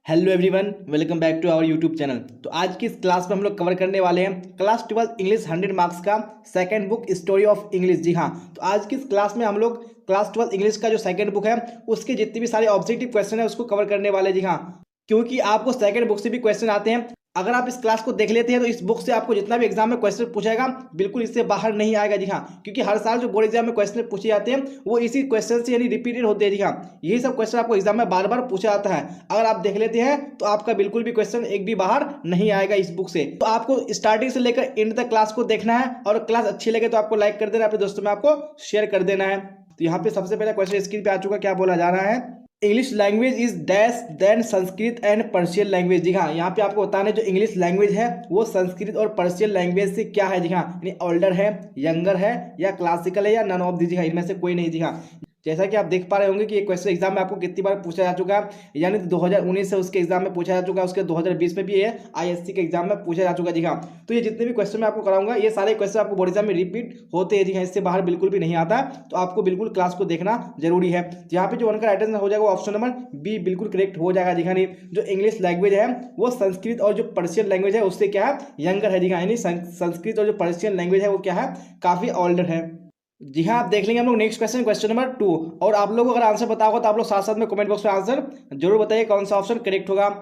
Hello everyone, welcome back to our YouTube channel. तो आज की इस क्लास में हम लोग कवर करने वाले हैं क्लास 12 इंग्लिश 100 मार्क्स का second book story of English. जी हाँ, तो आज की इस क्लास में हम लोग क्लास 12 इंग्लिश का जो सेकंड बुक है उसके जितने भी सारे ऑब्जेक्टिव क्वेश्चन है उसको कवर करने वाले। जी हाँ, क्योंकि आपको सेकंड बुक से भी क्वेश्चन आते हैं। अगर आप इस क्लास को देख लेते हैं तो इस बुक से आपको जितना भी एग्जाम में क्वेश्चन पूछेगा बिल्कुल इससे बाहर नहीं आएगा। जी हाँ, क्योंकि हर साल जो बोर्ड एग्जाम में क्वेश्चन पूछे जाते हैं वो इसी क्वेश्चन से यानी रिपीटेड होते हैं। जी हाँ, यही सब क्वेश्चन आपको एग्जाम में बार बार पूछा जाता है। अगर आप देख लेते हैं तो आपका बिल्कुल भी क्वेश्चन एक भी बाहर नहीं आएगा इस बुक से। तो आपको स्टार्टिंग से लेकर एंड तक क्लास को देखना है और क्लास अच्छी लगे तो आपको लाइक कर देना, अपने दोस्तों में आपको शेयर कर देना है। तो यहाँ पे सबसे पहला क्वेश्चन स्क्रीन पे आ चुका, क्या बोला जा रहा है? English language is dash then Sanskrit and Persian language. जी हाँ, यहाँ पे आपको बताना है जो इंग्लिश लैंग्वेज है वो संस्कृत और पर्शियन लैंग्वेज से क्या है। जी हाँ, यानी ओल्डर है, यंगर है या क्लासिकल है या नन ऑफ दी। जी हाँ, इनमें से कोई नहीं। जी हाँ, जैसा कि आप देख पा रहे होंगे कि ये क्वेश्चन एग्जाम में आपको कितनी बार पूछा जा चुका है, यानी 2019 से उसके एग्जाम में पूछा जा चुका है, उसके 2020 में भी ये आईएससी के एग्जाम में पूछा जा चुका है। जी हाँ, तो ये जितने भी क्वेश्चन मैं आपको कराऊंगा ये सारे क्वेश्चन आपको बोर्ड एग्जाम में रिपीट होते हैं। जी हाँ, इससे बाहर बिल्कुल भी नहीं आता, तो आपको बिल्कुल क्लास को देखना जरूरी है। यहाँ पे जो उनका राइट आंसर हो जाएगा वो ऑप्शन नंबर बी बिल्कुल करेक्ट हो जाएगा। जी हाँ, जो इंग्लिश लैंग्वेज है वो संस्कृत और जो पर्शियन लैंग्वेज है उससे क्या है, यंगर है। जी हाँ, यानी संस्कृत और जो पर्शियन लैंग्वेज है वो क्या है, काफी ओल्डर है। जी हाँ, आप देख लेंगे हम लोग नेक्स्ट क्वेश्चन, क्वेश्चन नंबर 2। और आप लोग अगर आंसर पता होगा तो आप लोग साथ साथ में कमेंट बॉक्स में आंसर जरूर बताइए कौन सा ऑप्शन करेक्ट होगा।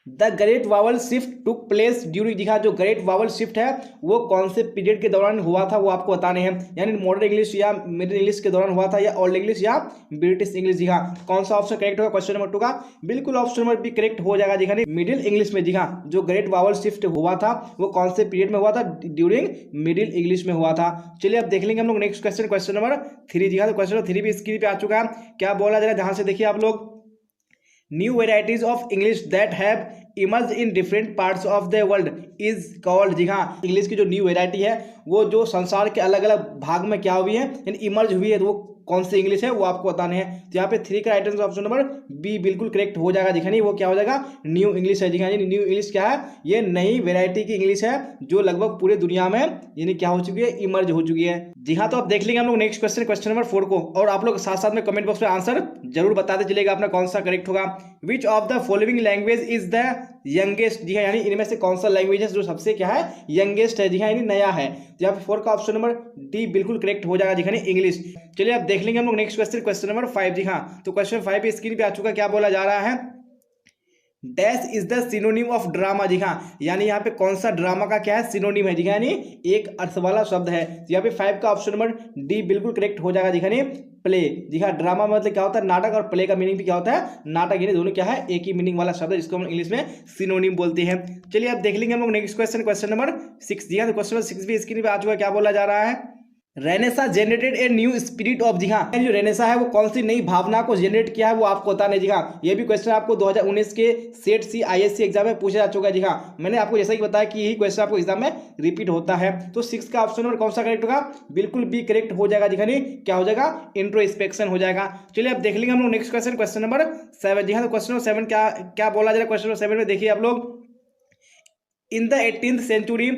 The great vowel shift took place during. जी हाँ, जो ग्रेट वावल शिफ्ट है वो कौन से पीरियड के दौरान हुआ था वो आपको बताने हैं, यानी मॉडर्न इंग्लिश या मिडिल इंग्लिश के दौरान हुआ था या ओल्ड इंग्लिश या ब्रिटिश इंग्लिश। जी हाँ, कौन सा ऑप्शन करेक्ट होगा क्वेश्चन नंबर 2 का? बिल्कुल ऑप्शन नंबर बी करेक्ट हो जाएगा। जी हाँ, मिडिल इंग्लिश में। जी हाँ, जो ग्रेट वावल शिफ्ट हुआ था वो कौन से पीरियड में हुआ था? ड्यूरिंग मिडिल इंग्लिश में हुआ था। चलिए अब देख लेंगे हम लोग नेक्स्ट क्वेश्चन, क्वेश्चन नंबर 3। जी हाँ, तो क्वेश्चन नंबर 3 भी स्क्रीन पे आ चुका है। क्या बोला जा रहा है ध्यान से देखिए आप लोग। New varieties of English that have emerge in different parts of the world is called. जी हाँ, इंग्लिश की जो न्यू वेराइटी है वो जो संसार के अलग अलग भाग में क्या हुई है, यानी इमर्ज हुई है, तो वो कौन सी इंग्लिश है वो आपको बताने हैं। तो यहाँ पे 3 का right answer option number B बिल्कुल करेक्ट हो जाएगा। दिखा नहीं, वो क्या हो जाएगा, न्यू इंग्लिश है। जी हाँ, न्यू इंग्लिश क्या है, ये नई वेराइटी की इंग्लिश है जो लगभग पूरे दुनिया में यानी क्या हो चुकी है, इमर्ज हो चुकी है। जी हाँ, तो अब देख लेंगे हम लोग नेक्स्ट क्वेश्चन, क्वेश्चन नंबर 4 को, और आप लोग साथ साथ में कमेंट बॉक्स में आंसर जरूर बताते चलेगा अपना कौन सा करेक्ट होगा। Which of the following language is the youngest. जी हाँ, यानी इनमें से कौन सा लैंग्वेज है जो सबसे क्या है, यंगेस्ट है। जी हाँ, यानी नया है। तो यहाँ पे 4 का ऑप्शन नंबर डी बिल्कुल करेक्ट हो जाएगा। जी हाँ, इंग्लिश। चलिए अब देख लेंगे हम लोग नेक्स्ट क्वेश्चन, क्वेश्चन नंबर 5। जी हाँ, तो क्वेश्चन 5 स्क्रीन पे आ चुका, क्या बोला जा रहा है? Dash is the synonym of drama. जी हाँ, यानी यहाँ पे कौन सा ड्रामा का क्या है, सिनोनिम है। जी हाँ, यानी एक अर्थ वाला शब्द है। तो यहाँ पे 5 का ऑप्शन नंबर डी बिल्कुल करेक्ट हो जाएगा। जी हाँ, प्ले। जी हाँ, ड्रामा मतलब क्या होता है, नाटक, और प्ले का मीनिंग भी क्या होता है, नाटक। यानी दोनों क्या है, एक ही मीनिंग वाला शब्द है जिसको हम इंग्लिश में सिनोनिम बोलते हैं। चलिए अब देख लेंगे हम लोग नेक्स्ट क्वेश्चन, क्वेश्चन नंबर 6। जी हाँ, तो क्वेश्चन नंबर 6 भी स्क्रीन पे आ चुका है। क्या बोला जा रहा है? Renaissance generated a new spirit of. जी हाँ, जो रेनेसा है वो कौन सी नई भावना को जनरेट किया है वो आपको बताना है। जी हाँ, ये भी क्वेश्चन आपको 2019 के सेट सी आईएससी एग्जाम में पूछा जा चुका है। जी हाँ, मैंने आपको जैसा कि बताया कि यही क्वेश्चन आपको एग्जाम में रिपीट होता है। तो 6 का ऑप्शन नंबर कौन सा करेक्ट होगा? बिल्कुल बी करेक्ट हो जाएगा। जी हाँ, क्या हो जाएगा, इंट्रोस्पेक्शन हो जाएगा। चलिए अब देख लेंगे हम लोग नेक्स्ट क्वेश्चन, क्वेश्चन नंबर 7। जी हाँ, तो क्वेश्चन नंबर 7 क्या क्या बोला जा रहा है क्वेश्चन नंबर 7 में, देखिए आप लोग। In the 18th century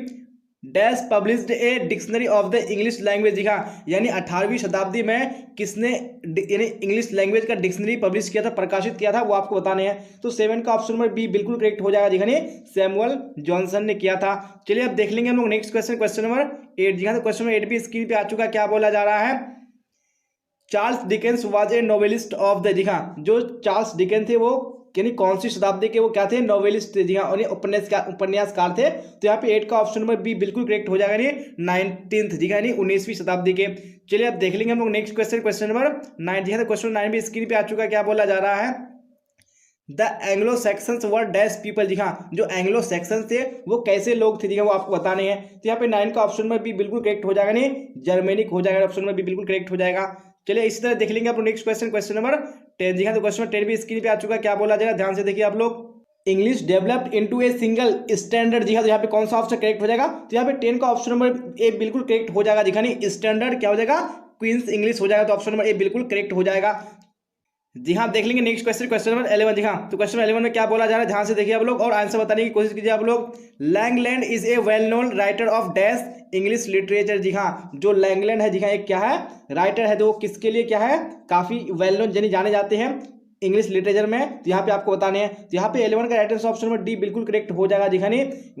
dash published a dictionary of the English language. जी हाँ, यानी 18वीं शताब्दी में किसने यानी इंग्लिश लैंग्वेज का डिक्शनरी पब्लिश किया था, प्रकाशित किया था, वो आपको बताने हैं। तो 7 का ऑप्शन नंबर बी बिल्कुल करेक्ट हो जाएगा। जी हाँ, सैमुअल जॉनसन ने किया था। चलिए अब देख लेंगे हम लोग नेक्स्ट क्वेश्चन, क्वेश्चन नंबर 8। जी हाँ, तो क्वेश्चन नंबर 8 भी स्क्रीन पे आ चुका, क्या बोला जा रहा है? Charles Dickens was a novelist of the. जी हाँ, जो चार्ल्स डिकेंस थे वो यानी कौन सी शताब्दी के वो क्या थे, नोवेलिस्ट थे। जी हाँ, और उपन्यासकार थे। तो यहाँ पे 8 का ऑप्शन नंबर बी बिल्कुल करेक्ट हो जाएगा, यानी 19th। जी हाँ, यानी 19वीं शताब्दी के। चलिए अब देख लेंगे हम लोग नेक्स्ट क्वेश्चन, क्वेश्चन नंबर 9। जी हाँ, तो क्वेश्चन 9 भी स्क्रीन पे आ चुका, क्या बोला जा रहा है? The Anglo Saxons were dash people. जी हाँ, जो एंग्लो सेक्शंस थे वो कैसे लोग थे। जी हाँ, वो आपको बताने हैं। तो यहाँ पे 9 का ऑप्शन नंबर बी बिल्कुल करेक्ट हो जाएगा, नहीं जर्मेनिक हो जाएगा, ऑप्शन नंबर बी बिल्कुल करेक्ट हो जाएगा। चलिए इसी तरह देख लेंगे आप नेक्स्ट क्वेश्चन, क्वेश्चन नंबर 10। जी हाँ, तो क्वेश्चन नंबर 10 भी स्क्रीन पे आ चुका, क्या बोला जाएगा, ध्यान से देखिए आप लोग। English developed into a single standard. जी हाँ, तो यहाँ पे कौन सा ऑप्शन करेक्ट हो जाएगा? तो यहाँ पे 10 का ऑप्शन नंबर ए बिल्कुल करेक्ट हो जाएगा। दिखा नहीं, स्टैंडर्ड क्या हो जाएगा, क्वींस इंग्लिश हो जाएगा। तो ऑप्शन नंबर ए बिल्कुल करेक्ट हो जाएगा। जी हाँ, देख लेंगे नेक्स्ट क्वेश्चन, क्वेश्चन नंबर 11। जी हाँ, तो क्वेश्चन 11 में क्या बोला जा रहा है, ध्यान से देखिए आप लोग और आंसर बताने की कोशिश कीजिए आप लोग। Langland is a well known writer of dash English literature. जी हाँ, जो लैंगलैंड है, जी हाँ, एक क्या है, राइटर है, तो किसके लिए क्या है, काफी वेल नोन यानी जाने जाते हैं इंग्लिश लिटरेचर में, तो यहाँ पे आपको बताने हैं। तो यहाँ पे 11 का right answer option number D बिल्कुल करेक्ट हो जाएगा। जी हाँ,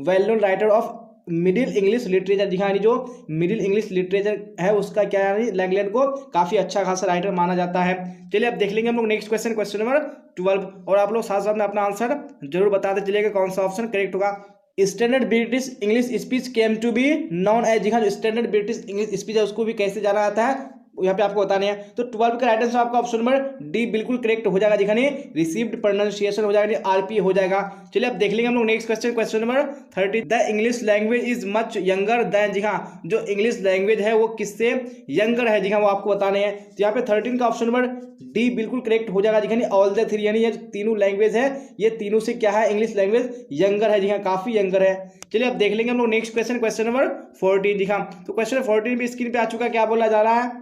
well known writer of middle English literature. जी हाँ, जो मिडिल इंग्लिश लिटरेचर है उसका क्या है, लैंगलैंड को काफी अच्छा खासा राइटर माना जाता है। चलिए अब देख लेंगे हम लोग नेक्स्ट क्वेश्चन, क्वेश्चन नंबर 12, और आप लोग साथ साथ में अपना आंसर जरूर बताते चलिएगा कौन सा ऑप्शन करेक्ट होगा। Standard British English speech came to be known as. जी हाँ, जो स्टैंडर्ड ब्रिटिश इंग्लिश स्पीच है उसको भी कैसे जाना जाता है यहाँ पे आपको बताने हैं। तो 12 का राइट आंसर आपका ऑप्शन नंबर डी बिल्कुल करेक्ट हो जाएगा। दिखाने रिसीव्ड प्रोनाउंसिएशन हो जाएगा, आरपी हो जाएगा। चलिए अब देख लेंगे हम लोग next question, question number 30। The English language is much younger than. जी हाँ, जो इंग्लिश लैंग्वेज है वो किससे यंगर है, जी हाँ, वो आपको बताने हैं। तो यहाँ पे 13 का ऑप्शन नंबर डी बिल्कुल करेक्ट हो जाएगा। दिखाने ऑल द थ्री, यानी ये तीनों लैंग्वेज है, ये तीनों से क्या है, इंग्लिश लैंग्वेज यंगर है। जी हाँ, काफी यंगर है। चलिए अब देख लेंगे हम लोग नेक्स्ट क्वेश्चन, क्वेश्चन नंबर 14। जी हाँ, तो क्वेश्चन 14 भी स्क्रीन पे आ चुका है, क्या बोला जा रहा है,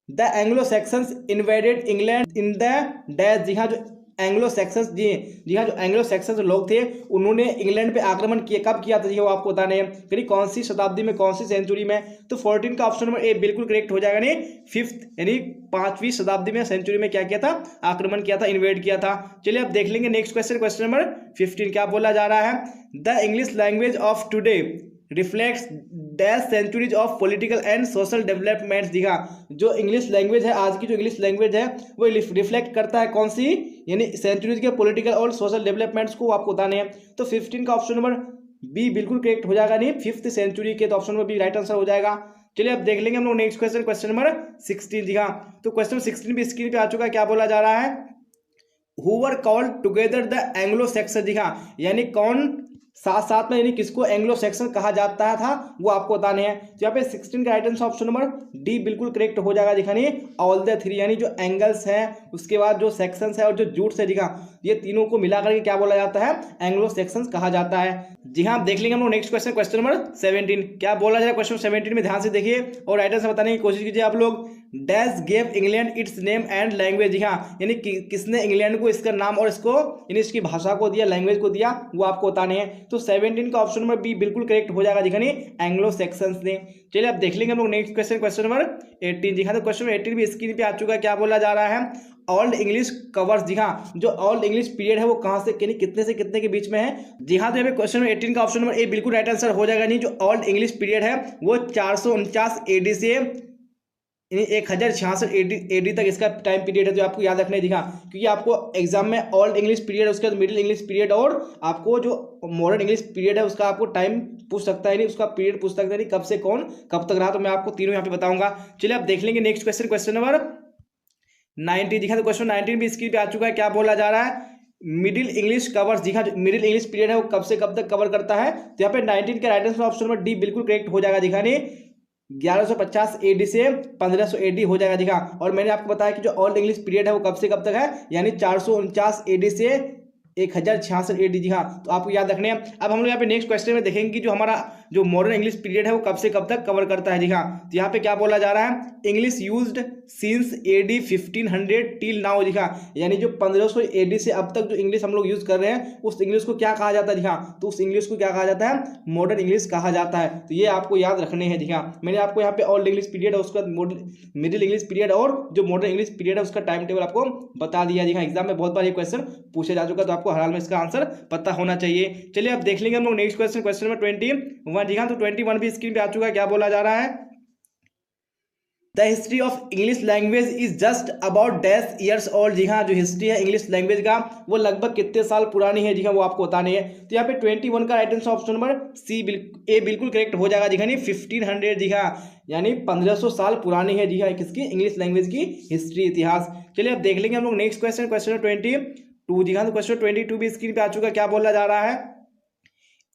the Anglo Saxons invaded England in the dash. जी हाँ, जो एंग्लो सेक्शंस, जी हाँ, जो एंग्लो सेक्शंस लोग थे उन्होंने इंग्लैंड पे आक्रमण किया, कब किया था, जी वो आपको बताने हैं, करीब कौन सी शताब्दी में, कौन सी सेंचुरी में। तो 14 का ऑप्शन नंबर ए बिल्कुल करेक्ट हो जाएगा, यानी 5th यानी 5वीं शताब्दी में, सेंचुरी में क्या किया था, आक्रमण किया था, इन्वेड किया था। चलिए अब देख लेंगे नेक्स्ट क्वेश्चन, क्वेश्चन नंबर 15, क्या बोला जा रहा है, the English language of today reflects dash centuries of political and social developments. दिखा जो इंग्लिश लैंग्वेज है, आज की जो इंग्लिश लैंग्वेज है वो रिफ्लेक्ट करता है कौन सी, यानी सेंचुरीज के पॉलिटिकल और सोशल डेवलपमेंट्स को आपको बताने हैं। तो 15 का ऑप्शन नंबर बी बिल्कुल करेक्ट हो जाएगा, नहीं 5th सेंचुरी के, तो option number B right answer हो जाएगा। चलिए अब देख लेंगे हम लोग नेक्स्ट क्वेश्चन, क्वेश्चन नंबर 16। जी हाँ, तो क्वेश्चन 16 भी स्क्रीन पे आ चुका है, क्या बोला जा रहा है, who were called together the Anglo Saxon. जी हाँ, यानी कौन साथ साथ में, यानी किसको एंग्लो सेक्शन कहा जाता था, वो आपको बताने हैं। तो यहाँ पे 16 का right answer option number D बिल्कुल करेक्ट हो जाएगा। दिखानी ऑल द थ्री, यानी जो एंगल्स हैं, उसके बाद जो सेक्शंस है और जो जूट्स है, दिखा ये तीनों को मिलाकर के क्या बोला जाता है, एंग्लो सेक्शंस कहा जाता है। जी हाँ, देख लेंगे हम लोग नेक्स्ट क्वेश्चन, क्वेश्चन नंबर 17, क्या बोला जाए, क्वेश्चन 17 में ध्यान से देखिए और राइट आंसर बताने की कोशिश कीजिए आप लोग। Dash gave England its name and language. जी हाँ, यानी किसने इंग्लैंड को इसका नाम और इसको, यानी इसकी भाषा को दिया, लैंग्वेज को दिया, वो आपको बताने हैं। तो 17 का ऑप्शन नंबर बी बिल्कुल करेक्ट हो जाएगा, दिखानी एंग्लो सेक्शंस ने। चलिए अब देख लेंगे हम लोग नेक्स्ट क्वेश्चन, क्वेश्चन नंबर 18। जी हाँ, तो क्वेश्चन 18 भी स्क्रीन पे आ चुका है, क्या बोला जा रहा है, ओल्ड इंग्लिश कवर्स। जी हाँ, जो ओल्ड इंग्लिश पीरियड है वो कहाँ से, यानी कितने से कितने के बीच में है। जी हाँ, तो यहाँ पे क्वेश्चन 18 का ऑप्शन नंबर ए बिल्कुल राइट आंसर हो जाएगा। नहीं, जो ओल्ड इंग्लिश पीरियड है वो 449 AD से 1066 AD तक इसका टाइम पीरियड है, जो आपको याद रखने दिखा, क्योंकि आपको एग्जाम में ओल्ड इंग्लिश पीरियड, उसके बाद मिडिल इंग्लिश पीरियड और आपको जो मॉडर्न इंग्लिश पीरियड है उसका आपको टाइम पूछ सकता है, नहीं उसका पीरियड पूछ सकता है, नहीं कब से कौन कब तक रहा, तो मैं आपको तीनों यहाँ पे बताऊंगा। चलिए अब देख लेंगे नेक्स्ट क्वेश्चन, क्वेश्चन नंबर 19। दिखा, तो क्वेश्चन 19 भी स्क्रीन पे आ चुका है, क्या बोला जा रहा है, मिडिल इंग्लिश कवर्स। जी हाँ, मिडिल इंग्लिश पीरियड है वो कब से कब तक कवर करता है। तो यहाँ पे 19 के right answer option number D बिल्कुल करेक्ट हो जाएगा। दिखाने 1150 AD से 1500 AD हो जाएगा। दिखा, और मैंने आपको बताया कि जो ओल्ड इंग्लिश पीरियड है वो कब से कब तक है, यानी 449 AD से 1066 AD। जी हाँ, तो आपको याद रखने हैं। अब हम लोग यहाँ पे नेक्स्ट क्वेश्चन में देखेंगे कि जो हमारा जो मॉडर्न इंग्लिश पीरियड है वो कब से कब तक कवर करता है। जी हाँ, तो यहाँ पे क्या बोला जा रहा है, English used since AD 1500 till now. जी हाँ, यानी जो 1500 AD से अब तक जो इंग्लिश हम लोग यूज कर रहे हैं उस इंग्लिश को क्या कहा जाता है। जी हाँ, तो उस इंग्लिश को क्या कहा जाता है, मॉडर्न इंग्लिश कहा जाता है। तो ये आपको याद रखने हैं। जी हाँ, मैंने आपको यहाँ पे ओल्ड इंग्लिश पीरियड है, उसका मिडिल इंग्लिश पीरियड और जो मॉडर्न इंग्लिश पीरियड है उसका टाइम टेबल आपको बता दिया। जी हाँ, एग्जाम में बहुत बार ये क्वेश्चन पूछे जा चुका, तो आपको हर हाल में इसका आंसर पता होना चाहिए। चलिए अब देख लेंगे हम लोग नेक्स्ट क्वेश्चन, क्वेश्चन नंबर 21। जी हाँ, तो 21 भी स्क्रीन पे आ चुका है, क्या बोला जा रहा है, the history of English language is just about dash years old. जी हाँ, जो हिस्ट्री है इंग्लिश लैंग्वेज का वो लगभग कितने साल पुरानी है। जी हाँ, वो आपको बतानी है। तो यहाँ पे 21 का right answer option number C ए बिल्कुल करेक्ट हो जाएगा। जी हाँ, 1500। जी हाँ, यानी 1500 साल पुरानी है। जी हाँ, किसकी, इंग्लिश लैंग्वेज की हिस्ट्री, इतिहास। चलिए अब देख लेंगे हम लोग नेक्स्ट क्वेश्चन, क्वेश्चन 22। जी हाँ, तो क्वेश्चन 22 भी स्क्रीन पे आ चुका है, क्या बोला जा रहा है,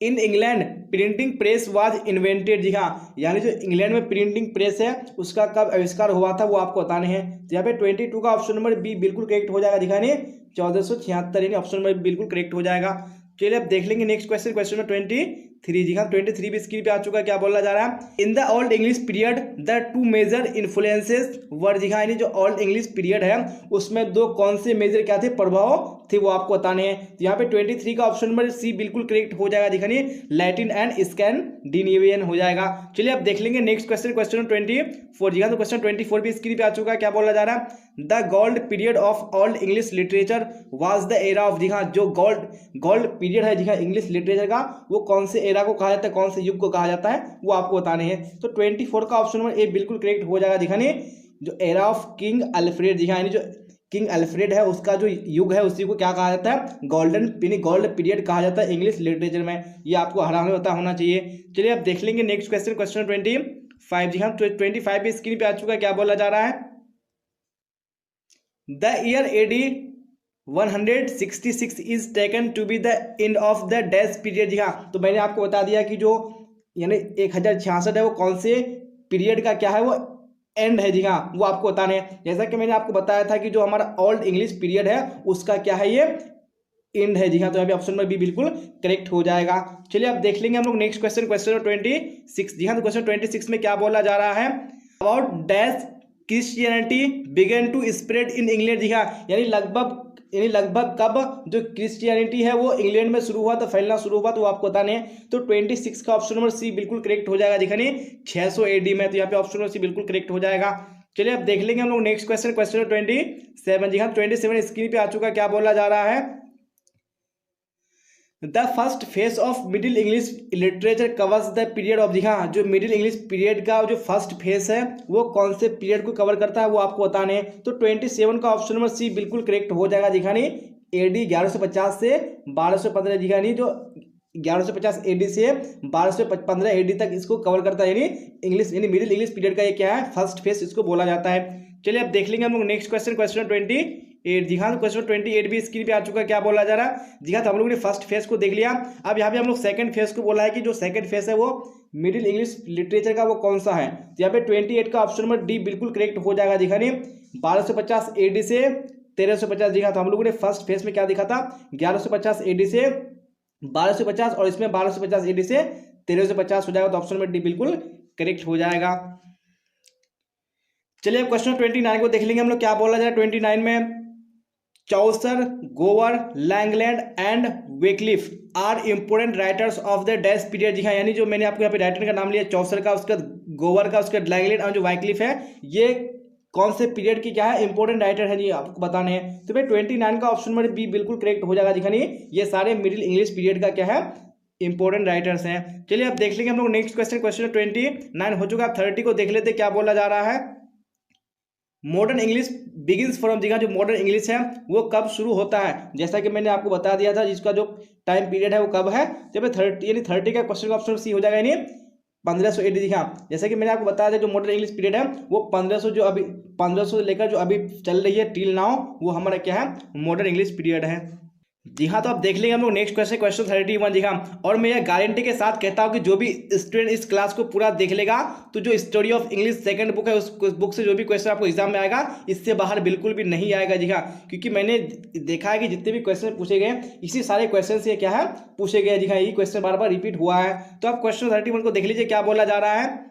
in England printing press was invented. जी हाँ, यानी जो इंग्लैंड में प्रिंटिंग प्रेस है उसका कब आविष्कार हुआ था वो आपको बताने हैं। तो यहाँ पे 22 का ऑप्शन नंबर बी बिल्कुल करेक्ट हो जाएगा। दिखाने 1476, यानी ऑप्शन नंबर बिल्कुल करेक्ट हो जाएगा। चलिए अब देख लेंगे नेक्स्ट क्वेश्चन, क्वेश्चन नंबर 23। जी हाँ, 23 भी स्क्रीन पे आ चुका है, क्या बोला जा रहा है, in the old English period the two major influences were. जी हाँ, यानी जो ओल्ड इंग्लिश पीरियड है उसमें दो कौन से मेजर क्या थे, प्रभाव थे, वो आपको बताने हैं। तो यहाँ पे 23 का ऑप्शन नंबर सी बिल्कुल करेक्ट हो जाएगा। दिखानिए लैटिन एंड स्कैंडिनेवियन हो जाएगा। चलिए अब देख लेंगे नेक्स्ट क्वेश्चन, क्वेश्चन 24। जी हाँ, तो क्वेश्चन 24 भी स्क्रीन पे आ चुका है, क्या बोला जा रहा है, the gold period of old English literature was the era of, जी हाँ, जो गोल्ड पीरियड है जी हाँ इंग्लिश लिटरेचर का, वो कौन से एरा को कहा जाता है, कौन से युग को कहा जाता है, वो आपको बताने हैं। तो 24 का ऑप्शन नंबर ए बिल्कुल करेक्ट हो जाएगा। दिखाने जो एरा ऑफ किंग अल्फ्रेड, जी हाँ, यानी जो किंग अल्फ्रेड है उसका जो युग है उसी को क्या कहा जाता है, गोल्ड पीरियड कहा जाता है इंग्लिश लिटरेचर में। ये आपको हराने पता होना चाहिए। चलिए अब देख लेंगे नेक्स्ट क्वेश्चन, क्वेश्चन 25। जी हाँ, 25 भी स्क्रीन पे आ चुका है। क्या बोला जा रहा है, the year AD 166 is taken to be the end of the dash period. जी हाँ, तो मैंने आपको बता दिया कि जो यानी 1066 है वो कौन से पीरियड का क्या है, वो एंड है। जी हाँ, वो आपको बताने हैं। जैसा कि मैंने आपको बताया था कि जो हमारा ओल्ड इंग्लिश पीरियड है उसका क्या है, ये एंड है। जी हाँ, तो यहाँ पे ऑप्शन में भी बिल्कुल करेक्ट हो जाएगा। चलिए अब देख लेंगे हम लोग नेक्स्ट क्वेश्चन, क्वेश्चन 26। जी हाँ, तो क्वेश्चन 26 में क्या बोला जा रहा है, about dash Christianity began to spread in England. जी हाँ, यानी लगभग कब जो क्रिश्चियनिटी है वो इंग्लैंड में शुरू हुआ, तो फैलना शुरू हुआ, तो आपको बताने हैं। तो 26 का ऑप्शन नंबर सी बिल्कुल करेक्ट हो जाएगा। दिखाने 600 AD में, तो यहाँ पे ऑप्शन नंबर सी बिल्कुल करेक्ट हो जाएगा। चलिए अब देख लेंगे हम लोग नेक्स्ट क्वेश्चन, क्वेश्चन 27। जी हाँ, 27 स्क्रीन पे आ चुका। क्या बोला जा रहा है, the first phase of middle English literature covers the period of. जी हाँ, जो मिडिल इंग्लिश पीरियड का जो फर्स्ट फेज है वो कौन से पीरियड को कवर करता है, वो आपको बताने हैं। तो 27 का ऑप्शन नंबर सी बिल्कुल करेक्ट हो जाएगा। दिखानी AD 1150 से 1215। दिखानी जो 1150 AD से 1215 AD तक इसको कवर करता है, यानी मिडिल इंग्लिश पीरियड का ये क्या है, फर्स्ट फेज इसको बोला जाता है। चलिए अब देख लेंगे हम लोग नेक्स्ट क्वेश्चन, क्वेश्चन 28। जी हाँ, क्वेश्चन 28 भी स्क्रीन पे आ चुका है। क्या बोला जा रहा है, जी हाँ, तो हम लोगों ने फर्स्ट फेज को देख लिया। अब यहाँ पे हम लोग सेकंड फेज को बोला है कि जो सेकंड फेज है वो मिडिल इंग्लिश लिटरेचर का वो कौन सा है। तो यहाँ पे 28 का ऑप्शन नंबर डी बिल्कुल करेक्ट हो जाएगा। दिखाने 1250 AD से 1350। जी हाँ, तो हम लोगों ने फर्स्ट फेज में क्या देखा था, 1150 AD से 1250, और इसमें 1250 AD से 1350 हो जाएगा। तो ऑप्शन नंबर डी बिल्कुल करेक्ट हो जाएगा। चलिए क्वेश्चन 29 को देख लेंगे हम लोग। क्या बोला जाए 29 में, Chaucer, Gower, Langland and Wycliffe are important writers of the dash period. जी हाँ, यानी जो मैंने आपको यहाँ पे राइटर का नाम लिया, चौसर का, उसका गोवर का, उसका लैंगलैंड और जो वैक्लिफ है, ये कौन से पीरियड की क्या है, इंपोर्टेंट राइटर है जी, आपको बताने हैं। तो भाई 29 का ऑप्शन नंबर बी बिल्कुल करेक्ट हो जाएगा। दिखानी ये सारे मिडिल इंग्लिश पीरियड का क्या है, इंपोर्टेंट राइटर्स हैं। चलिए अब देख लेंगे हम लोग नेक्स्ट क्वेश्चन, क्वेश्चन 29 हो चुका। आप 30 को देख लेते। क्या बोला जा रहा है, मॉडर्न इंग्लिश बिगिंस फ्रॉम। जी हाँ, जो मॉडर्न इंग्लिश है वो कब शुरू होता है, जैसा कि मैंने आपको बता दिया था, जिसका जो टाइम पीरियड है वो कब है, जब 30, यानी 30 का क्वेश्चन का ऑप्शन सी हो जाएगा, यानी 1500 AD। जी हाँ, जैसा कि मैंने आपको बताया था जो मॉडर्न इंग्लिश पीरियड है वो 1500 से लेकर जो अभी चल रही है टिल नाउ, वो हमारा क्या है, मॉडर्न इंग्लिश पीरियड है। जी हाँ, तो आप देख लेंगे हम लोग नेक्स्ट क्वेश्चन, क्वेश्चन 31। जी हाँ, और मैं यह गारंटी के साथ कहता हूँ कि जो भी स्टूडेंट इस क्लास को पूरा देख लेगा तो जो story of English second book है उस बुक से जो भी क्वेश्चन आपको एग्जाम में आएगा इससे बाहर बिल्कुल भी नहीं आएगा। जी हाँ, क्योंकि मैंने देखा है कि जितने भी क्वेश्चन पूछे गए इसी सारे क्वेश्चन से क्या है पूछे गए। जी हाँ, यही क्वेश्चन बार बार रिपीट हुआ है। तो आप क्वेश्चन 31 को देख लीजिए। क्या बोला जा रहा है,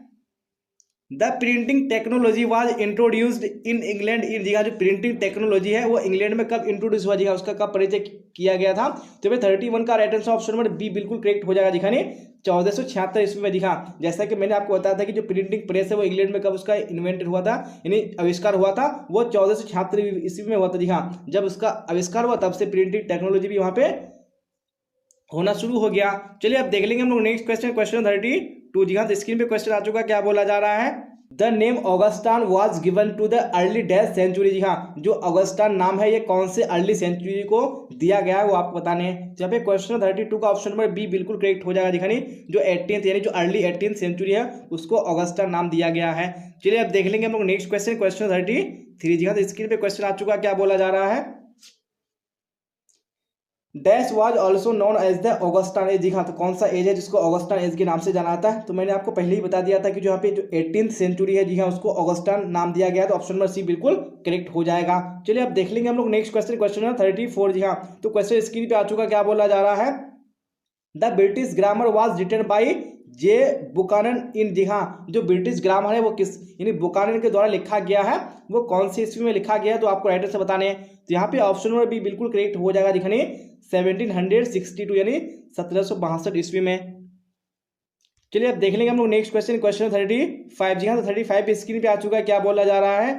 the printing technology was introduced in England in. जी हाँ, जो प्रिंटिंग टेक्नोलॉजी है वो इंग्लैंड में कब इंट्रोड्यूस हुआ, जी हाँ, उसका कब परिचय किया गया था। तो भाई 31 का right answer option number B बिल्कुल करेक्ट हो जाएगा। दिखाने 1476 ईस्वी में। दिखा जैसा कि मैंने आपको बताया था कि जो प्रिंटिंग प्रेस है वो इंग्लैंड में कब उसका इन्वेंटेड हुआ था, यानी आविष्कार हुआ था, वो 1476 ईस्वी में हुआ था। जी हाँ, जब उसका आविष्कार हुआ तब से प्रिंटिंग टेक्नोलॉजी भी वहाँ पे होना शुरू हो गया। चलिए अब देख लेंगे हम लोग नेक्स्ट क्वेश्चन, क्वेश्चन 32। जी हाँ, तो स्क्रीन पे क्वेश्चन आ चुका। क्या बोला जा रहा है, the name Augustan was given to the early dash century. जी हाँ, जो ऑगस्टान नाम है ये कौन से अर्ली सेंचुरी को दिया गया है वो आपको बताने हैं। जहाँ पे क्वेश्चन 32 का ऑप्शन नंबर बी बिल्कुल करेक्ट हो जाएगा। दिखानी जो 18th यानी जो अर्ली 18th सेंचुरी है उसको ऑगस्टान नाम दिया गया है। चलिए अब देख लेंगे हम लोग नेक्स्ट क्वेश्चन, क्वेश्चन 33। जी हाँ, तो स्क्रीन पे क्वेश्चन आ चुका। क्या बोला जा रहा है, dash was also known as the Augustan age. जी हाँ, तो कौन सा एज है जिसको ऑगस्टान एज के नाम से जाना जाता है। तो मैंने आपको पहले ही बता दिया था कि जो यहाँ पे जो 18th सेंचुरी है, जी हाँ, उसको ऑगस्टान नाम दिया गया। तो ऑप्शन नंबर सी बिल्कुल करेक्ट हो जाएगा। चलिए अब देख लेंगे हम लोग नेक्स्ट क्वेश्चन, क्वेश्चन नंबर 34। जी हाँ, तो क्वेश्चन स्क्रीन पे आ चुका। क्या बोला जा रहा है, the British grammar was written by J Buchanan in. जी हाँ, जो ब्रिटिश ग्रामर है वो किस यानी बुकानन के द्वारा लिखा गया है, वो कौन सी ईस्वी में लिखा गया है, तो आपको राइटर से बताने हैं। तो यहाँ पे ऑप्शन नंबर बी बिल्कुल करेक्ट हो जाएगा। दिखाने 1762 यानी 1762 ईस्वी में। चलिए अब देख लेंगे हम लोग नेक्स्ट क्वेश्चन, क्वेश्चन 35। जी हाँ, तो 35 स्क्रीन पे आ चुका है। क्या बोला जा रहा है,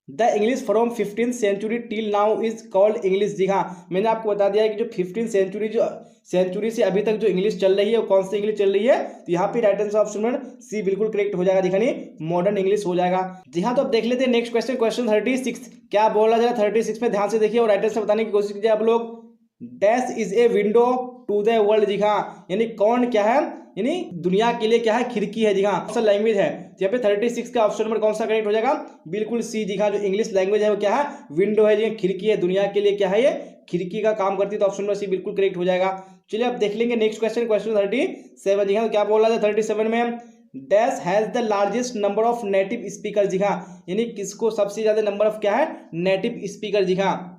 the English from 15th century till now is called English. जी हाँ, मैंने आपको बता दिया है कि जो 15th सेंचुरी से अभी तक जो इंग्लिश चल रही है वो कौन सी इंग्लिश चल रही है। तो यहाँ पे right answer option number C बिल्कुल करेक्ट हो जाएगा। दिखानी मॉडर्न इंग्लिश हो जाएगा। जी हाँ, तो अब देख लेते हैं नेक्स्ट क्वेश्चन, क्वेश्चन 36 क्या बोला जाए 36 में ध्यान से देखिए और राइट आंसर बताने की कोशिश कीजिए आप लोग। Dash is a window to the world. जी हाँ, यानी कौन क्या है, यानी दुनिया के लिए क्या है, खिड़की है। जी हाँ, कौन सा लैंग्वेज है। तो यहाँ पे 36 का ऑप्शन नंबर कौन सा करेक्ट हो जाएगा, बिल्कुल सी। जी हाँ, जो इंग्लिश लैंग्वेज है वो क्या है, विंडो है। जी खिड़की है, दुनिया के लिए क्या है, ये खिड़की का काम करती है। तो ऑप्शन नंबर सी बिल्कुल करेक्ट हो जाएगा। चलिए अब देख लेंगे नेक्स्ट क्वेश्चन, क्वेश्चन 37। जी हाँ, तो क्या बोला था 37 में, dash has the largest number of native speaker. जी हाँ, यानी किसको सबसे ज्यादा नंबर ऑफ क्या है, नेटिव स्पीकर। जी हाँ,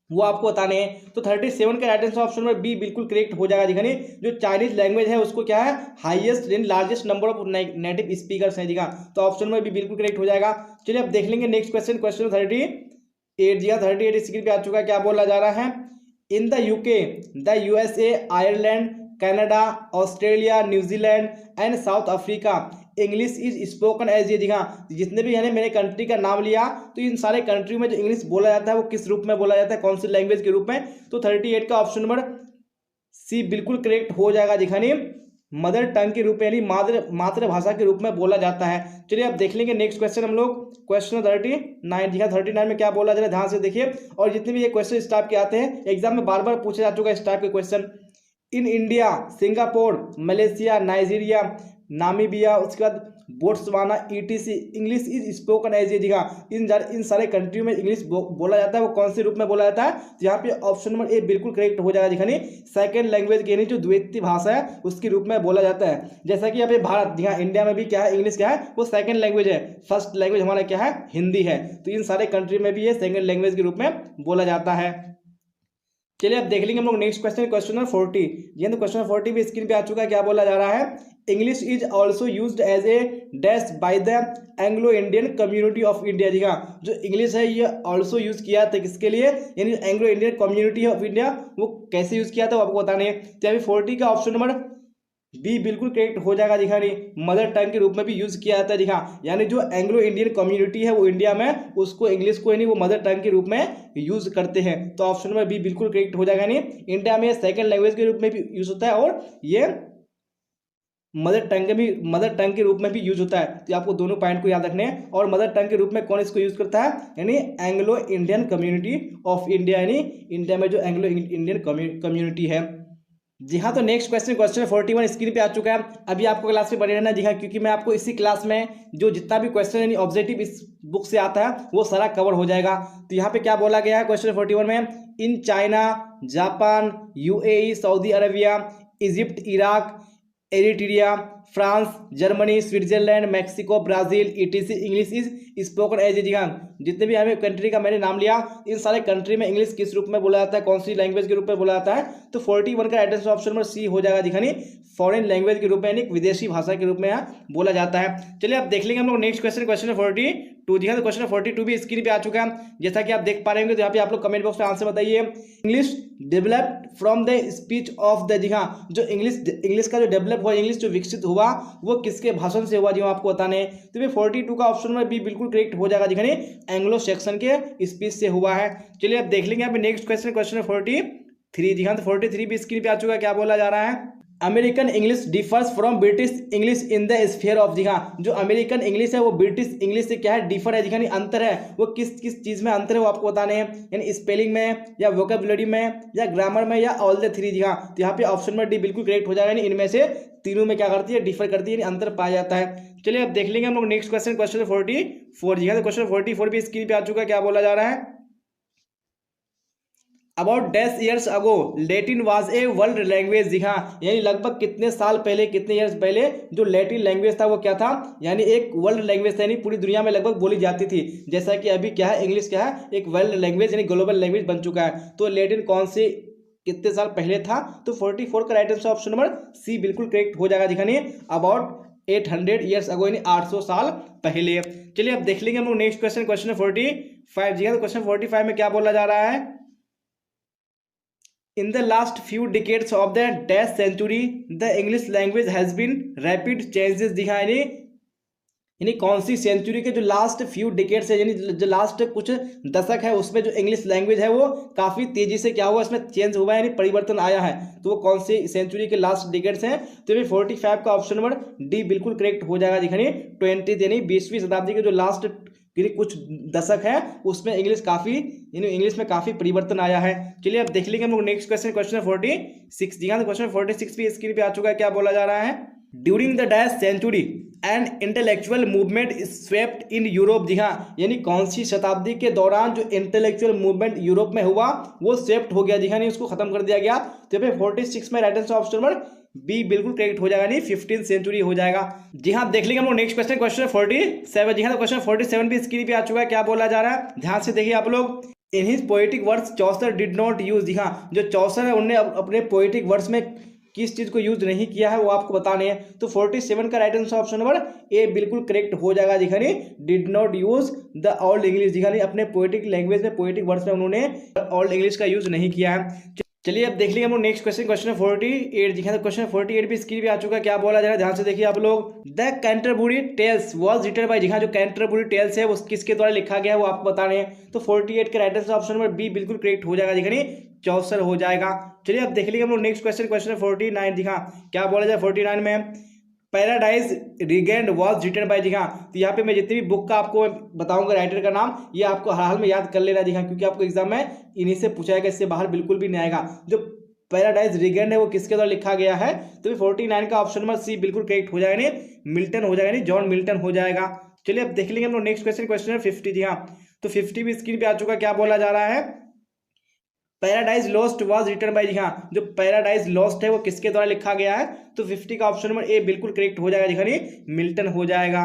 वो आपको बताने हैं। तो 37 का right answer option number B बिल्कुल करेक्ट हो जाएगा। दिखाने जो चाइनीज लैंग्वेज है उसको क्या है, हाईएस्ट यानी largest number of native speakers हैं। जी हाँ, तो ऑप्शन नंबर बी बिल्कुल करेक्ट हो जाएगा। चलिए अब देख लेंगे नेक्स्ट क्वेश्चन, क्वेश्चन 38। जी हाँ, 38 स्क्रीन पे आ चुका है। क्या बोला जा रहा है, in the UK, the USA, Ireland, Canada, Australia, New Zealand and South Africa English is spoken as ये। जी हाँ, जितने भी यानी मैंने कंट्री का नाम लिया तो इन सारे कंट्री में जो इंग्लिश बोला जाता है वो किस रूप में बोला जाता है, कौन सी लैंग्वेज के रूप में। तो 38 का ऑप्शन नंबर सी बिल्कुल करेक्ट हो जाएगा। दिखानी मदर टंग के रूप में यानी मातृभाषा के रूप में बोला जाता है। चलिए अब देख लेंगे नेक्स्ट क्वेश्चन हम लोग, क्वेश्चन 39। जी हाँ, 39 में क्या बोला जा रहा है ध्यान से देखिए। और जितने भी ये क्वेश्चन इस टाइप के आते हैं एग्जाम में बार बार पूछे जा चुका है इस टाइप के question. In India, Singapore, Malaysia, Nigeria, Namibia, उसके बाद Botswana, ETC English is spoken as a. हाँ, इन सारे कंट्री में इंग्लिश बोला जाता है, वो कौन से रूप में बोला जाता है। तो यहाँ पे ऑप्शन नंबर ए बिल्कुल करेक्ट हो जाएगा। दिखानी सेकंड लैंग्वेज की यानी जो द्वितीय भाषा है उसके रूप में बोला जाता है। जैसा कि यहाँ पे भारत, यहाँ इंडिया में भी क्या है, इंग्लिश क्या है, वो सेकंड लैंग्वेज है। फर्स्ट लैंग्वेज हमारा क्या है, हिंदी है। तो इन सारे कंट्री में भी ये सेकंड लैंग्वेज के रूप में बोला जाता है। चलिए अब देख लेंगे हम लोग नेक्स्ट क्वेश्चन, क्वेश्चन नंबर 40। ये तो क्वेश्चन 40 भी स्क्रीन पे आ चुका है। क्या बोला जा रहा है, English is also used as a dash by the Anglo Indian community of India. जी हाँ, जो इंग्लिश है ये ऑल्सो यूज किया था किसके लिए, यानी Anglo Indian community of India वो कैसे यूज किया था वो आपको बताने हैं। तो अभी 40 का ऑप्शन नंबर बी बिल्कुल करेक्ट हो जाएगा। दिखा नहीं मदर टंग के रूप में भी यूज किया जाता है। दिखा यानी जो एंग्लो इंडियन कम्युनिटी है वो इंडिया में उसको इंग्लिश को यानी वो मदर टंग के रूप में यूज करते हैं। तो ऑप्शन नंबर बी बिल्कुल करेक्ट हो जाएगा। यानी इंडिया में सेकंड लैंग्वेज के रूप में भी यूज होता है और ये मदर टंग के रूप में भी यूज होता है। तो आपको दोनों पॉइंट को याद रखने हैं। और मदर टंग के रूप में कौन इसको यूज करता है, यानी Anglo Indian community of India, यानी इंडिया में जो एंग्लो इंडियन कम्युनिटी है। जी हाँ, तो नेक्स्ट क्वेश्चन, क्वेश्चन 41 स्क्रीन पे आ चुका है। अभी आपको क्लास में बने रहना। जी हाँ, क्योंकि मैं आपको इसी क्लास में जो जितना भी क्वेश्चन यानी ऑब्जेक्टिव इस बुक से आता है वो सारा कवर हो जाएगा। तो यहाँ पे क्या बोला गया है क्वेश्चन 41 में, in China, Japan, UAE, Saudi Arabia, Egypt, Iraq, Eritrea, France, Germany, Switzerland, Mexico, Brazil ETC English is spoken as a. जी हाँ, जितने भी हमें कंट्री का मैंने नाम लिया इन सारे कंट्री में इंग्लिश किस रूप में बोला जाता है, कौन सी लैंग्वेज के रूप में बोला जाता है। तो 41 का right answer option number C हो जाएगा। दिखानी फॉरेन लैंग्वेज के रूप में यानी विदेशी भाषा के रूप में यहाँ बोला जाता है। चलिए अब देख लेंगे हम लोग नेक्स्ट क्वेश्चन, क्वेश्चन 42। जी हाँ, तो क्वेश्चन 42 भी स्क्रीन पे आ चुका है जैसा कि आप देख पा रहे होंगे। तो यहाँ पे आप लोग कमेंट बॉक्स में आंसर बताइए। English developed from the speech of the. जी हाँ, जो इंग्लिश का जो डेवलप हुआ, इंग्लिश जो विकसित हुआ वो किसके भाषण से हुआ, जी आपको बताने। तो ये 42 का ऑप्शन में बी बिल्कुल करेक्ट हो जाएगा। दिखाने एंग्लो सेक्शन के स्पीच से हुआ है। चलिए अब देख लेंगे यहाँ पे नेक्स्ट क्वेश्चन, क्वेश्चन 43। जी हाँ, तो 43 भी स्क्रीन पे आ चुका है। क्या बोला जा रहा है, American English differs from British English in the sphere of. जी हाँ, जो अमेरिकन इंग्लिश है वो ब्रिटिश इंग्लिश से क्या है, डिफर है। यानी अंतर है, वो किस किस चीज में अंतर है वो आपको बताने हैं, यानी स्पेलिंग में या वोकेबुलरी में या ग्रामर में या ऑल द थ्री। जी हाँ, तो यहाँ पे ऑप्शन नंबर डी बिल्कुल करेक्ट हो जाएगा। यानी इनमें से तीनों में क्या करती है, डिफर करती है, यानी अंतर पाया जाता है। चलिए अब देख लेंगे हम लोग नेक्स्ट क्वेश्चन, क्वेश्चन 44। जी हाँ, तो क्वेश्चन 44 भी स्क्रीन पे आ चुका है। क्या बोला जा रहा है, about 10 years ago Latin was a world language. जी हाँ, यानी लगभग कितने साल पहले, कितने ईयर्स पहले जो लैटिन लैंग्वेज था वो क्या था, यानी एक वर्ल्ड लैंग्वेज था, यानी पूरी दुनिया में लगभग बोली जाती थी। जैसा कि अभी क्या है, इंग्लिश क्या है, एक वर्ल्ड लैंग्वेज यानी ग्लोबल लैंग्वेज बन चुका है। तो लैटिन कौन से कितने साल पहले था। तो 44 का right answer option number C बिल्कुल करेक्ट हो जाएगा। दिखाने अबाउट 800 ईयर्स अगो यानी 800 साल पहले। चलिए अब देख लेंगे हम लोग नेक्स्ट क्वेश्चन, क्वेश्चन 45। जी हाँ, तो क्वेश्चन 45 में क्या बोला जा रहा है, in the last few decades of the dash century the English language has been rapid changes। दिखाई यानी कौन सी सेंचुरी के जो लास्ट फ्यू डिकेड्स है, यानी जो लास्ट कुछ दशक है, उसमें जो इंग्लिश लैंग्वेज है वो काफ़ी तेजी से क्या हुआ, इसमें चेंज हुआ है, यानी परिवर्तन आया है। तो वो कौन सी सेंचुरी के लास्ट डिकेड्स हैं? तो ये 45 का ऑप्शन नंबर डी बिल्कुल करेक्ट हो जाएगा। दिखानी 20 यानी 20वीं शताब्दी के जो लास्ट यानी कुछ दशक है उसमें इंग्लिश काफ़ी यानी इंग्लिश में काफ़ी परिवर्तन आया है। चलिए अब देख लेंगे हम लोग नेक्स्ट क्वेश्चन, क्वेश्चन 46। जी हाँ, तो क्वेश्चन 46 भी स्क्रीन पे आ चुका है। क्या बोला जा रहा है? During the dash century and intellectual movement swept in Europe. जी हाँ, यानी कौन सी शताब्दी के दौरान जो इंटेलेक्चुअल मूवमेंट यूरोप में हुआ वो स्वेप्ट हो गया। जी हाँ, नहीं उसको खत्म कर दिया गया। तो यहाँ पे 46 में right answer option number B बिल्कुल करेक्ट हो जाएगा, नहीं 15th सेंचुरी हो जाएगा। जी हाँ, देख लेंगे हम लोग नेक्स्ट क्वेश्चन, क्वेश्चन 47। जी हाँ, तो क्वेश्चन 47 भी स्क्रीन पे आ चुका है। क्या बोला जा रहा है? ध्यान से देखिए आप लोग। In his poetic words Chaucer did not use. जी हाँ, जो चौसर है उनने अपने पोएटिक वर्ड्स में किस चीज को यूज नहीं किया है वो आपको बताने हैं। तो 47 का right answer option number A बिल्कुल करेक्ट हो जाएगा। दिखानी did not use the old English. दिखानी अपने पोएटिक लैंग्वेज में, पोएटिक वर्ड्स में उन्होंने ओल्ड इंग्लिश का यूज नहीं किया है। चलिए अब देख लेंगे हम लोग नेक्स्ट क्वेश्चन, क्वेश्चन 48। जी हाँ, तो क्वेश्चन 48 भी स्क्रीन पे आ चुका है। क्या बोला जा रहा है? ध्यान से देखिए आप लोग। The Canterbury Tales was written by. जी हाँ, जो कैंटरबरी टेल्स है वो किसके द्वारा लिखा गया है वो आपको बताने हैं। तो 48 का right answer option number B बिल्कुल करेक्ट हो जाएगा। दिखानी 64 हो जाएगा। चलिए अब देख लेंगे हम लोग नेक्स्ट क्वेश्चन, क्वेश्चन 49। जी हाँ, क्या बोला जाए 49 में? Paradise Regained was written by. जी हाँ, तो यहाँ पे मैं जितनी भी बुक का आपको बताऊंगा राइटर का नाम, ये आपको हाल में याद कर लेना। जी हाँ, क्योंकि आपको एग्जाम में इन्हीं से पूछा जाएगा, इससे बाहर बिल्कुल भी नहीं आएगा। जो पैराडाइज रिगेंड है वो किसके द्वारा लिखा गया है? तो 49 का ऑप्शन नंबर सी बिल्कुल करेक्ट हो जाएगा, नहीं मिल्टन हो जाएगा, नहीं जॉन मिल्टन हो जाएगा। चलिए अब देख लेंगे हम लोग नेक्स्ट क्वेश्चन, क्वेश्चन 50। जी हाँ, तो 50 भी स्क्रीन पे आ चुका। क्या बोला जा रहा है? Paradise Lost was written by. जी हाँ, जो पैराडाइज लॉस्ट है वो किसके द्वारा लिखा गया है? तो 50 का ऑप्शन नंबर ए बिल्कुल करेक्ट हो जाएगा। दिखानी मिल्टन हो जाएगा।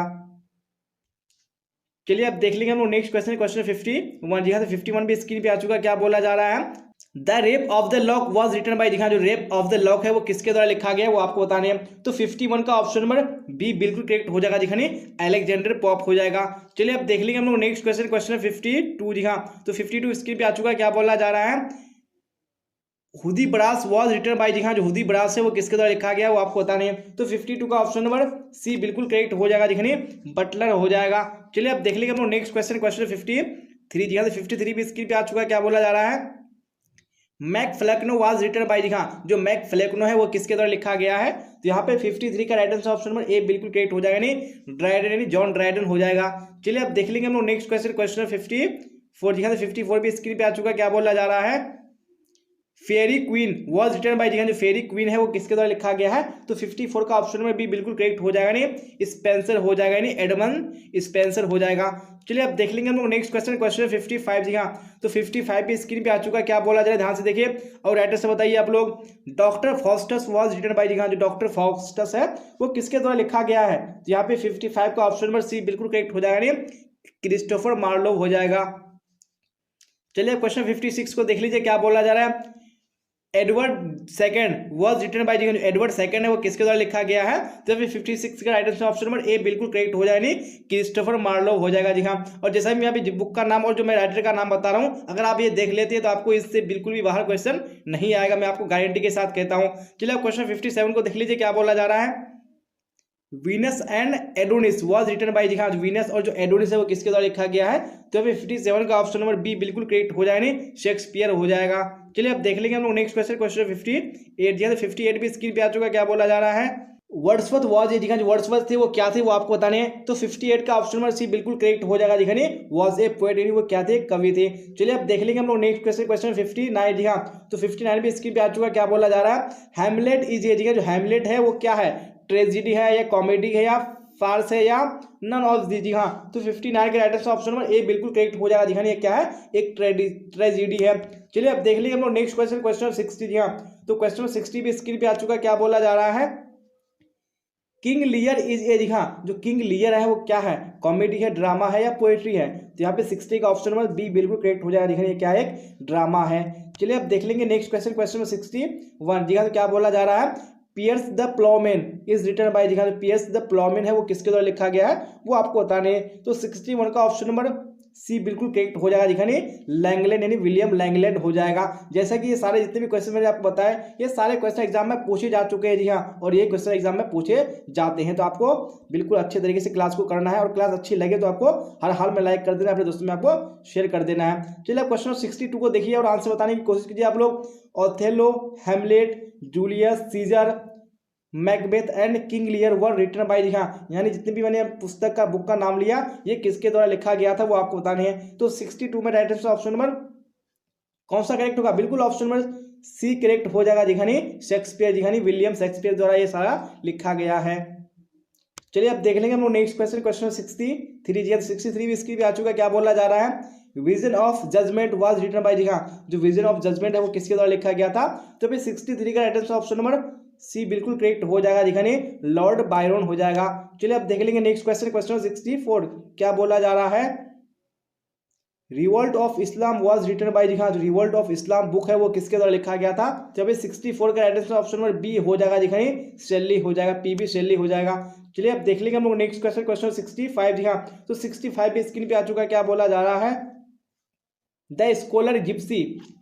चलिए अब देख लेंगे हम लोग नेक्स्ट क्वेश्चन, क्वेश्चन 51। जी हाँ, तो 51 भी स्क्रीन पे आ चुका। क्या बोला जा रहा है? The Rape of the Lock was written by. जी हाँ, जो रेप ऑफ द लॉक है वो किसके द्वारा लिखा गया है वो आपको बताने हैं। तो 51 का ऑप्शन नंबर बी बिल्कुल करेक्ट हो जाएगा। दिखानी अलेक्जेंडर पॉप हो जाएगा। चलिए अब देख लेंगे हम लोग नेक्स्ट क्वेश्चन, क्वेश्चन 52। जी हाँ, तो 52 स्क्रीन पे आ चुका है। क्या बोला जा रहा है? हुदी ब्रास वॉज रिटन बाय। जी हाँ, जो हुदी ब्रास है वो किसके द्वारा लिखा गया है वो आपको बताने हैं। तो 52 का ऑप्शन नंबर सी बिल्कुल करेक्ट हो जाएगा। दिखने बटलर हो जाएगा। चलिए अब देख लेंगे हम लोग नेक्स्ट क्वेश्चन, क्वेश्चन 53। जी हाँ, तो 53 भी स्क्रीन पे आ चुका है। क्या बोला जा रहा है? Mac Flecknoe was written by. जी हाँ, जो मैक फ्लैक्नो है वो किसके द्वारा लिखा गया है? तो यहाँ पे 53 का right answer option number A बिल्कुल करेक्ट हो जाएगा, नहीं ड्राइडन यानी जॉन ड्राइडन हो जाएगा। चलिए अब देख लेंगे हम लोग नेक्स्ट क्वेश्चन, क्वेश्चन 54। जी हाँ, तो 54 भी स्क्रीन पे आ चुका है। क्या बोला जा रहा है? फेरी क्वीन वॉज रिटन बाय। जी हाँ, जो फेरी क्वीन है वो किसके द्वारा लिखा गया है? तो 54 का ऑप्शन में भी बिल्कुल करेक्ट हो जाएगा, नहीं स्पेंसर हो जाएगा, नहीं एडमंड स्पेंसर हो जाएगा। चलिए अब देख लेंगे हम लोग नेक्स्ट क्वेश्चन, क्वेश्चन 55। जी हाँ, तो 55 भी स्क्रीन पे आ चुका है। क्या बोला जाए? ध्यान से देखिए और राइटर से बताइए आप लोग। Doctor Faustus was written by. जी हाँ, जो डॉक्टर फॉस्टस है वो किसके द्वारा लिखा गया है? तो यहाँ पे 55 का ऑप्शन नंबर सी बिल्कुल करेक्ट हो जाएगा, नहीं क्रिस्टोफर मार्लोव हो जाएगा। चलिए क्वेश्चन 56 को देख लीजिए। क्या बोला जा रहा है? Edward second was written by. Edward second है वो किसके द्वारा लिखा गया है? तो फिर 56 का right answer option number A बिल्कुल करेक्ट हो जाएगा, नहीं क्रिस्टोफर मार्लोव हो जाएगा। जी हाँ, और जैसा मैं अभी बुक का नाम और जो मैं राइटर का नाम बता रहा हूँ, अगर आप ये देख लेते हैं तो आपको इससे बिल्कुल भी बाहर क्वेश्चन नहीं आएगा, मैं आपको गारंटी के साथ कहता हूँ। चलिए क्वेश्चन 57 को देख लीजिए। क्या बोला जा रहा है? Venus and Adonis was written by. जी हाँ, वीनस और जो एडोनिस है वो किसके द्वारा लिखा गया है? तो अभी 57 का ऑप्शन नंबर बी बिल्कुल करेक्ट हो जाएगा, नहीं शेक्सपियर हो जाएगा। चलिए अब देख लेंगे हम लोग नेक्स्ट क्वेश्चन, क्वेश्चन 58। जी हाँ, 58 भी स्क्रीन पे आ चुका। क्या बोला जा रहा है? Wordsworth was. जी हाँ, जो वर्ड्सवर्थ थे वो क्या थे वो आपको बताने हैं। तो 58 का ऑप्शन नंबर सी बिल्कुल करेक्ट हो जाएगा। दिखाने वॉज ए पोएट, यानी वो क्या थे? कवि थे। चलिए अब देख लेंगे हम लोग नेक्स्ट क्वेश्चन, क्वेश्चन 59। जी हाँ, तो 59 भी स्क्रीन पे आ चुका। क्या बोला जा रहा है? Hamlet is a. जी हाँ, जो हैमलेट है वो क्या है? ट्रेजिडी है या कॉमेडी है या फार्स है या नन ऑफ दी। जी हाँ, तो 59 के right answer option number A बिल्कुल करेक्ट हो जाएगा। दिखाने क्या है? एक ट्रेजिडी है। चलिए अब देख लीजिए हम लोग नेक्स्ट क्वेश्चन, क्वेश्चन 60। जी हाँ, तो क्वेश्चन 60 भी स्क्रीन पे आ चुका। क्या बोला जा रहा है? King Lear is a. जी हाँ, जो किंग लियर है वो क्या है? कॉमेडी है, ड्रामा है या पोएट्री है? तो यहाँ पे 60 का ऑप्शन नंबर बी बिल्कुल करेक्ट हो जाएगा। दिखाने क्या है? एक ड्रामा है। चलिए अब देख लेंगे नेक्स्ट क्वेश्चन, क्वेश्चन 61। जी हाँ, तो क्या बोला जा रहा है? Piers the Plowman is written by. जी हाँ, पियर्स द प्लॉमेन है वो किसके द्वारा लिखा गया है वो आपको बताने। तो 61 का ऑप्शन नंबर सी बिल्कुल करेक्ट हो जाएगा। दिखाने लैंगलैंड यानी विलियम लैंगलैंड हो जाएगा। जैसा कि ये सारे जितने भी क्वेश्चन मैंने आपको बताया ये सारे क्वेश्चन एग्जाम में पूछे जा चुके हैं। जी हाँ, और ये क्वेश्चन एग्जाम में पूछे जाते हैं। तो आपको बिल्कुल अच्छे तरीके से क्लास को करना है और क्लास अच्छी लगे तो आपको हर हाल में लाइक कर देना, अपने दोस्तों में आपको शेयर कर देना है। चलिए आप क्वेश्चन 62 को देखिए और आंसर बताने की कोशिश कीजिए आप लोग। Othello, Hamlet, Julius Caesar, Macbeth and King Lear were written by. हाँ, यानी जितने भी मैंने पुस्तक का बुक का नाम लिया ये किसके द्वारा लिखा गया था वो आपको बताने हैं। तो 62 में राइट आंसर ऑप्शन नंबर कौन सा करेक्ट होगा? बिल्कुल ऑप्शन नंबर सी करेक्ट हो जाएगा। दिखानी शेक्सपियर, दिखानी विलियम शेक्सपियर द्वारा ये सारा लिखा गया है। चलिए अब देख लेंगे हम लोग नेक्स्ट क्वेश्चन, क्वेश्चन 63 जी। 63 भी इसकी भी आ चुका है। क्या बोला जा रहा है? Vision of Judgement was written by. जी हाँ, जो विजन ऑफ जजमेंट है वो किसके द्वारा लिखा गया था? तो फिर 63 का right answer option number C बिल्कुल करेक्ट हो जाएगा। दिखाने लॉर्ड बायरन हो जाएगा। चलिए अब देख लेंगे नेक्स्ट क्वेश्चन, क्वेश्चन 64। क्या बोला जा रहा है? Revolt of Islam was written by. जी हाँ, जो रिवोल्ट ऑफ इस्लाम बुक है वो किसके द्वारा लिखा गया था? तो अभी 64 का right answer option number B हो जाएगा। दिखाने शेल्ली हो जाएगा, पीबी शेल्ली हो जाएगा। चलिए अब देख लेंगे हम लोग नेक्स्ट क्वेश्चन, क्वेश्चन 65। जी हाँ, तो 65 भी स्क्रीन पे आ चुका है। क्या बोला जा रहा है? The Scholar Gipsy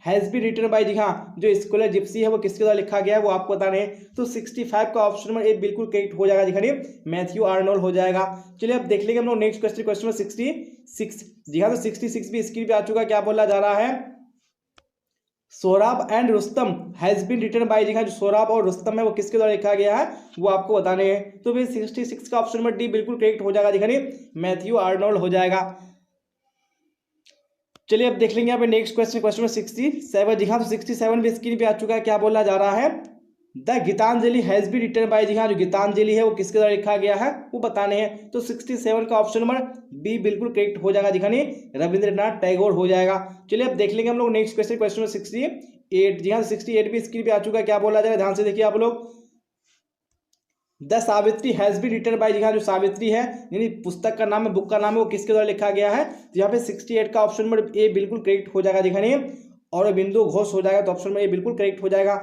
has be written by. जी हाँ, जो स्कॉलर जिप्सी है वो किसके द्वारा लिखा गया है वो आपको बताना है। तो 65 का ऑप्शन नंबर ए बिल्कुल करेक्ट हो जाएगा। दिखाने मैथ्यू आर्नोल्ड हो जाएगा। चलिए अब देख लेंगे हम लोग नेक्स्ट क्वेश्चन, क्वेश्चन 66। जी हाँ, तो 66 भी स्क्रीन पे आ चुका है। क्या बोला जा रहा है? Sohrab and Rustum has been written by. जी हाँ, जो सोराब और रुस्तम है वो किसके द्वारा लिखा गया है वो आपको बताने हैं। तो फिर 66 का ऑप्शन नंबर डी बिल्कुल करेक्ट हो जाएगा। दिखाने मैथ्यू आर्नोल्ड हो जाएगा। चलिए अब देख लेंगे यहाँ पे नेक्स्ट क्वेश्चन, क्वेश्चन 67। जी हाँ, तो 67 भी स्क्रीन पे आ चुका है। क्या बोला जा रहा है? The Gitanjali has be written by. जी हाँ, जो गीतांजलि है वो किसके द्वारा लिखा गया है वो बताने हैं। तो 67 का ऑप्शन नंबर बी बिल्कुल करेक्ट हो जाएगा। दिखाने रविंद्रनाथ टैगोर हो जाएगा। चलिए अब देख लेंगे हम लोग नेक्स्ट क्वेश्चन, क्वेश्चन 68। जी हाँ, 68 भी स्क्रीन पे आ चुका है। क्या बोला जा रहा है? ध्यान से देखिए आप लोग। The Savitri has be written by. जी हाँ, जो सावित्री है यानी पुस्तक का नाम है, बुक का नाम है वो किसके द्वारा लिखा गया है? तो यहाँ पे 68 का ऑप्शन नंबर ए बिल्कुल करेक्ट हो जाएगा। दिखाने और बिंदु घोष हो जाएगा। तो ऑप्शन नंबर ए बिल्कुल करेक्ट हो जाएगा।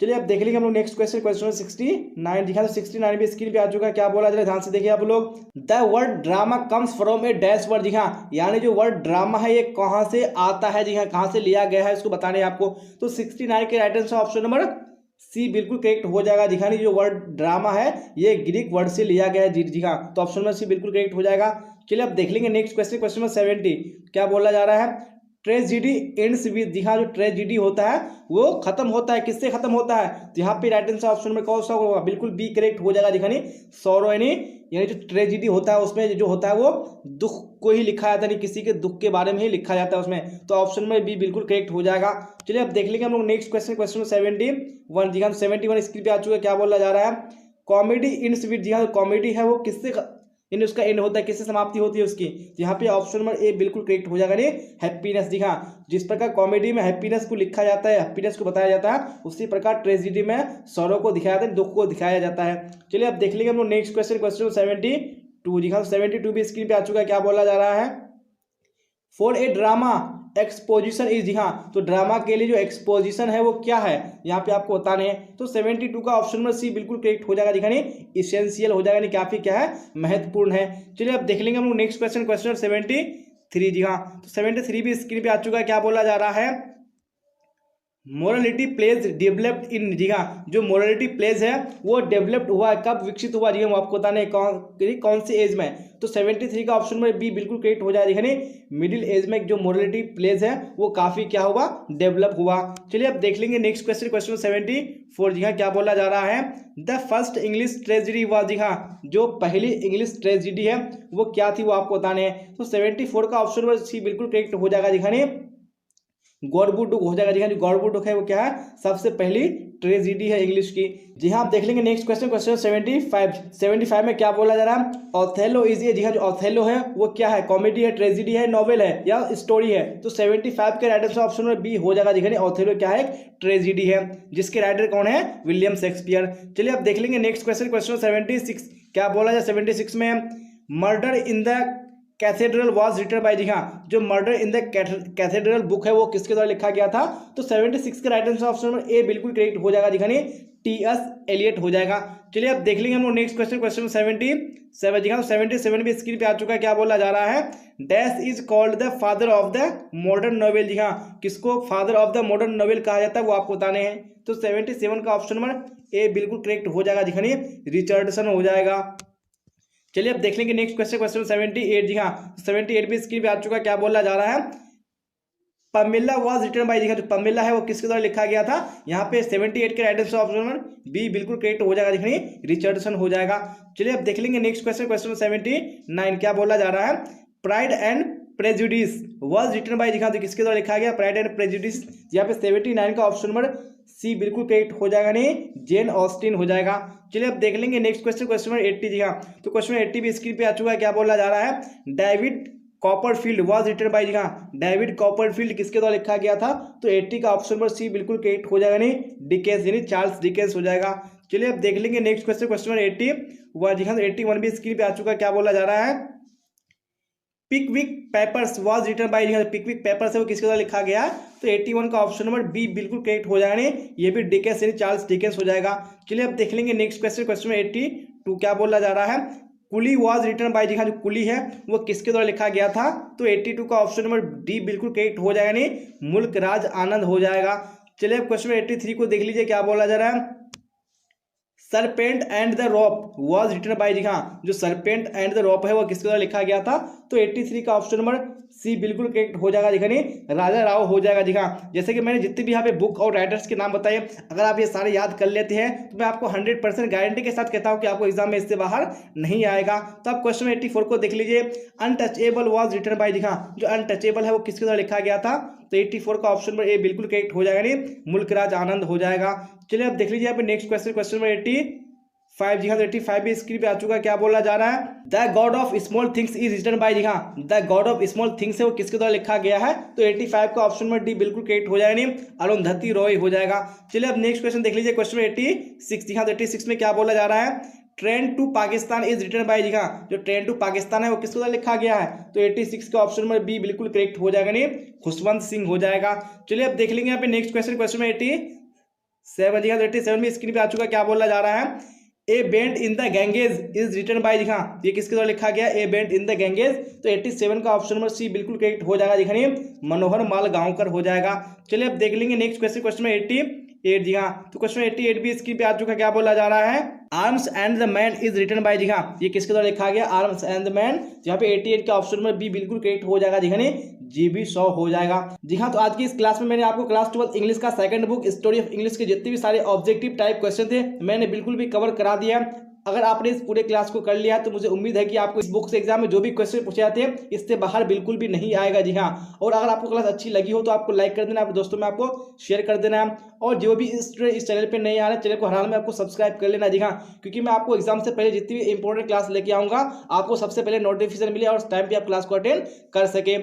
चलिए अब देख लेंगे हम लोग नेक्स्ट क्वेश्चन, क्वेश्चन 69। दिखा तो 69 भी स्क्रीन पे आ चुका है। क्या बोला जा रहा है? ध्यान से देखिए आप लोग। The word drama comes from a dash word. जी हाँ, यानी जो वर्ड ड्रामा है ये कहाँ से आता है? जी हाँ, कहाँ से लिया गया है इसको बताने हैं आपको। तो 69 के right answer option number C बिल्कुल करेक्ट हो जाएगा। दिखाने जो वर्ड ड्रामा है ये ग्रीक वर्ड से लिया गया है। जी हाँ, तो ऑप्शन नंबर सी बिल्कुल करेक्ट हो जाएगा। चलिए अब देख लेंगे नेक्स्ट क्वेश्चन, क्वेश्चन नंबर 70। क्या बोला जा रहा है? Tragedy ends with. जी हाँ, जो ट्रेजिडी होता है वो खत्म होता है, किससे खत्म होता है? तो यहाँ पे राइट आंसर ऑप्शन में कौन सा होगा? बिल्कुल बी करेक्ट हो जाएगा। दिखानी सौरो यानी जो ट्रेजिडी होता है उसमें जो होता है वो दुख को ही लिखा जाता है, नहीं किसी के दुख के बारे में ही लिखा जाता है उसमें। तो ऑप्शन में बी बिल्कुल करेक्ट हो जाएगा। चलिए अब देख लेंगे हम लोग नेक्स्ट क्वेश्चन, क्वेश्चन 71। जी हाँ, 71 स्क्रीन पे आ चुका है। क्या बोला जा रहा है? Comedy ends with. जी हाँ, कॉमेडी है वो किससे इन उसका एंड होता है, किससे समाप्ति होती है उसकी? यहाँ पे ऑप्शन नंबर ए बिल्कुल करेक्ट हो जाएगा। नहीं हैप्पीनेस। जी हाँ, जिस प्रकार कॉमेडी में हैप्पीनेस को लिखा जाता है, हैप्पीनेस को बताया जाता है, उसी प्रकार ट्रेजिडी में सौरों को दिखाया जाता है, दुख को दिखाया जाता है। चलिए अब देख लेंगे हम लोग नेक्स्ट क्वेश्चन, क्वेश्चन 72। जी हाँ, 72 भी स्क्रीन पे आ चुका है। क्या बोला जा रहा है? For a drama exposition is. जी हाँ, तो ड्रामा के लिए जो एक्सपोजिशन है वो क्या है यहाँ पे आपको बताने हैं। तो 72 का ऑप्शन नंबर सी बिल्कुल करेक्ट हो जाएगा। दिखाने इसेंशियल हो जाएगा, नहीं काफी क्या है महत्वपूर्ण है। चलिए अब देख लेंगे हम लोग नेक्स्ट क्वेश्चन, क्वेश्चन 73। जी हाँ, तो 73 भी स्क्रीन पे आ चुका है। क्या बोला जा रहा है? Morality plays developed in. जी हाँ, जो मोरालिटी प्लेज है वो डेवलप्ड हुआ, कब विकसित हुआ? जी हम आपको बताने कौन सी एज में? तो 73 का ऑप्शन नंबर बी बिल्कुल करेक्ट हो जाएगा। मिडिल एज में जो मोरालिटी प्लेज है वो काफी क्या हुआ? डेवलप हुआ। चलिए अब देख लेंगे नेक्स्ट क्वेश्चन, क्वेश्चन 74। जी हाँ, क्या बोला जा रहा है? द फर्स्ट इंग्लिश ट्रेजिडी हुआ। जी हाँ, जो पहली इंग्लिश ट्रेजिडी है वो क्या थी वो आपको बताने हैं। तो 74 का ऑप्शन नंबर सी बिल्कुल करेक्ट हो जाएगा। दिखाने गॉडबुडुक हो जाएगा। जी हाँ, जो गॉडबुडुक है वो क्या है? सबसे पहली ट्रेजिडी है इंग्लिश की। जी हाँ, आप देख लेंगे नेक्स्ट क्वेश्चन, क्वेश्चन 75 में क्या बोला जा रहा है? Othello is. जी हाँ, जो ऑथेलो है वो क्या है? कॉमेडी है, ट्रेजिडी है, नॉवेल है या स्टोरी है? तो 75 के राइट आंसर ऑप्शन में बी हो जाएगा। दिखाने ऑथेलो क्या है? ट्रेजिडी है, जिसके राइटर कौन है? William Shakespeare. चलिए अब देख लेंगे नेक्स्ट क्वेश्चन, क्वेश्चन 76। क्या बोला जाए 76 में? Murder in the Cathedral was written by, जी हाँ, जो Murder in the Cathedral book है वो किसके द्वारा लिखा गया था? तो 76 का right answer option number A बिल्कुल करेक्ट हो जाएगा, जी हाँ, टी.एस. एलियट हो जाएगा। चलिए अब देख लेंगे हम लोग नेक्स्ट क्वेश्चन, क्वेश्चन 77, जी हाँ, 77 भी स्क्रीन पे आ चुका है। क्या बोला जा रहा है? Dash is called the father of the modern novel, जी हाँ, किसको father of the modern novel कहा जाता है वो आपको बताने हैं। तो 77 का ऑप्शन नंबर ए बिल्कुल करेक्ट हो जाएगा, जी हाँ, रिचर्डसन हो जाएगा। चलिए अब देख लेंगे नेक्स्ट क्वेश्चन, क्वेश्चन 78, जी हाँ, 78 भी स्क्रीन पे आ चुका है। क्या बोला जा रहा है? पमेला वॉज रिटन बाय, जी हाँ, जो पमेला है वो किसके द्वारा लिखा गया था? यहाँ पे 78 के right answer option number B बिल्कुल करेक्ट हो जाएगा, देखिए रिचर्डसन हो जाएगा। चलिए अब देख लेंगे नेक्स्ट क्वेश्चन, क्वेश्चन 79। क्या बोला जा रहा है? Pride and Prejudice was written by, जी हाँ, तो किसके द्वारा लिखा गया? प्राइड एंड प्रेजुडिस, यहाँ पे 79 का ऑप्शन नंबर सी बिल्कुल करेक्ट हो जाएगा, नहीं जेन ऑस्टिन हो जाएगा। चलिए अब देख लेंगे नेक्स्ट क्वेश्चन, क्वेश्चन नंबर 80, जी हाँ, तो क्वेश्चन 80 भी स्क्रीन पे आ चुका है। क्या बोला जा रहा है? David Copperfield was written by, जी हाँ, डेविड कॉपरफील्ड किसके द्वारा लिखा गया था? तो 80 का ऑप्शन नंबर सी बिल्कुल करेक्ट हो जाएगा, नहीं डिकेंस, यानी चार्ल्स डिकेंस हो जाएगा। चलिए अब देख लेंगे नेक्स्ट क्वेश्चन, क्वेश्चन नंबर 81, जी हाँ, 81 भी स्क्रीन पे आ चुका है। क्या बोला जा रहा है? पिकविक पेपर्स वॉज रिटन बाय, जी हाँ, पिकविक पेपर्स है वो किसके द्वारा लिखा गया? तो 81 का ऑप्शन नंबर बी बिल्कुल करेक्ट हो जाएगा, नहीं ये भी डिकेंस यानी चार्ल्स डिकेंस हो जाएगा। चलिए अब देख लेंगे नेक्स्ट क्वेश्चन, क्वेश्चन नंबर 82। क्या बोला जा रहा है? कुली वॉज रिटन बाय, जी हाँ, जो कुली है वो किसके द्वारा लिखा गया था? तो 82 का ऑप्शन नंबर डी बिल्कुल करेक्ट हो जाएगा, नहीं मुल्क राज आनंद हो जाएगा। चलिए अब क्वेश्चन 83 को देख लीजिए। क्या बोला जा रहा है? Serpent and the Rope was written by, जी हाँ, जो सरपेंट एंड द रोप है वो किसके द्वारा लिखा गया था? तो 83 का ऑप्शन नंबर सी बिल्कुल करेक्ट हो जाएगा, जी हाँ, राजा राव हो जाएगा, जी हाँ। जैसे कि मैंने जितने भी यहाँ पे बुक और राइटर्स के नाम बताए, अगर आप ये सारे याद कर लेते हैं तो मैं आपको 100% गारंटी के साथ कहता हूँ कि आपको एग्जाम में इससे बाहर नहीं आएगा। तो आप क्वेश्चन 84 को देख लीजिए। अनटचेबल वॉज रिटन बाय, जी हाँ, जो अनटचेबल है वो किसके द्वारा लिखा गया था? तो 84 का ऑप्शन नंबर ए बिल्कुल करेक्ट हो जाएगा, नहीं मुल्कराज आनंद हो जाएगा। चलिए अब देख लीजिए यहाँ पे नेक्स्ट क्वेश्चन, क्वेश्चन नंबर 85, जी हाँ, 85 भी स्क्रीन पे आ चुका है। क्या बोला जा रहा है? The God of Small Things is written by, जी हाँ, the God of Small Things है वो किसके द्वारा लिखा गया है? तो 85 का ऑप्शन नंबर डी बिल्कुल करेक्ट हो जाएगा, नहीं अरुंधति रॉय हो जाएगा। चलिए अब नेक्स्ट क्वेश्चन देख लीजिए, क्वेश्चन 86, जी हाँ, 86 में क्या बोला जा रहा है? Train to Pakistan is written by, जी हाँ, जो ट्रेन टू पाकिस्तान है वो किसके द्वारा लिखा गया है? तो 86 का ऑप्शन नंबर बी बिल्कुल करेक्ट हो जाएगा, नहीं खुशवंत सिंह हो जाएगा। चलिए अब देख लेंगे यहाँ पे नेक्स्ट क्वेश्चन, क्वेश्चन 87, जी हाँ, 87 में स्क्रीन पे आ चुका है। क्या बोला जा रहा है? A Bend in the Ganges is written by, जी हाँ, ये किसके द्वारा लिखा गया? A Bend in the Ganges, तो 87 का ऑप्शन नंबर सी बिल्कुल करेक्ट हो जाएगा, जी हाँ, मनोहर माल गांवकर हो जाएगा। चलिए अब देख लेंगे नेक्स्ट क्वेश्चन, क्वेश्चन 88, जी हाँ, तो क्वेश्चन 88 भी स्क्रीन पे आ चुका है। क्या बोला जा रहा है? Arms and the Man is written by, जी हाँ, ये किसके द्वारा लिखा गया? आर्म्स एंड द मैन, यहाँ पे 88 का ऑप्शन नंबर बी बिल्कुल करेक्ट हो जाएगा, जी हाँ, GB 100 हो जाएगा। जी हाँ, तो आज की इस क्लास में मैंने आपको क्लास 12 इंग्लिश का second book story of English के जितने भी सारे ऑब्जेक्टिव टाइप क्वेश्चन थे मैंने बिल्कुल भी कवर करा दिया। अगर आपने इस पूरे क्लास को कर लिया है तो मुझे उम्मीद है कि आपको इस बुक से एग्जाम में जो भी क्वेश्चन पूछे जाते हैं इससे बाहर बिल्कुल भी नहीं आएगा, जी हाँ। और अगर आपको क्लास अच्छी लगी हो तो आपको लाइक कर देना, अपने दोस्तों में आपको शेयर कर देना, और जो भी इस चैनल पे नहीं आ रहे चैनल को हर हाल में आपको सब्सक्राइब कर लेना, जी हाँ, क्योंकि मैं आपको एग्जाम से पहले जितनी भी इंपॉर्टेंट क्लास लेके आऊँगा आपको सबसे पहले नोटिफिकेशन मिले और टाइम पर आप क्लास को अटेंड कर सके।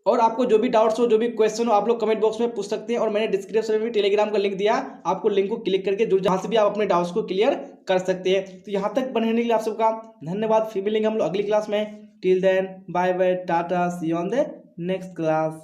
और आपको जो भी डाउट्स हो, जो भी क्वेश्चन हो, आप लोग कमेंट बॉक्स में पूछ सकते हैं, और मैंने डिस्क्रिप्शन में भी टेलीग्राम का लिंक दिया, आपको लिंक को क्लिक करके जुड़ जहाँ से भी आप अपने डाउट्स को क्लियर कर सकते हैं। तो यहाँ तक बनने के लिए आप सबका धन्यवाद। फिर मिलेंगे हम लोग अगली क्लास में। Till then bye bye, tata, see you on the next class.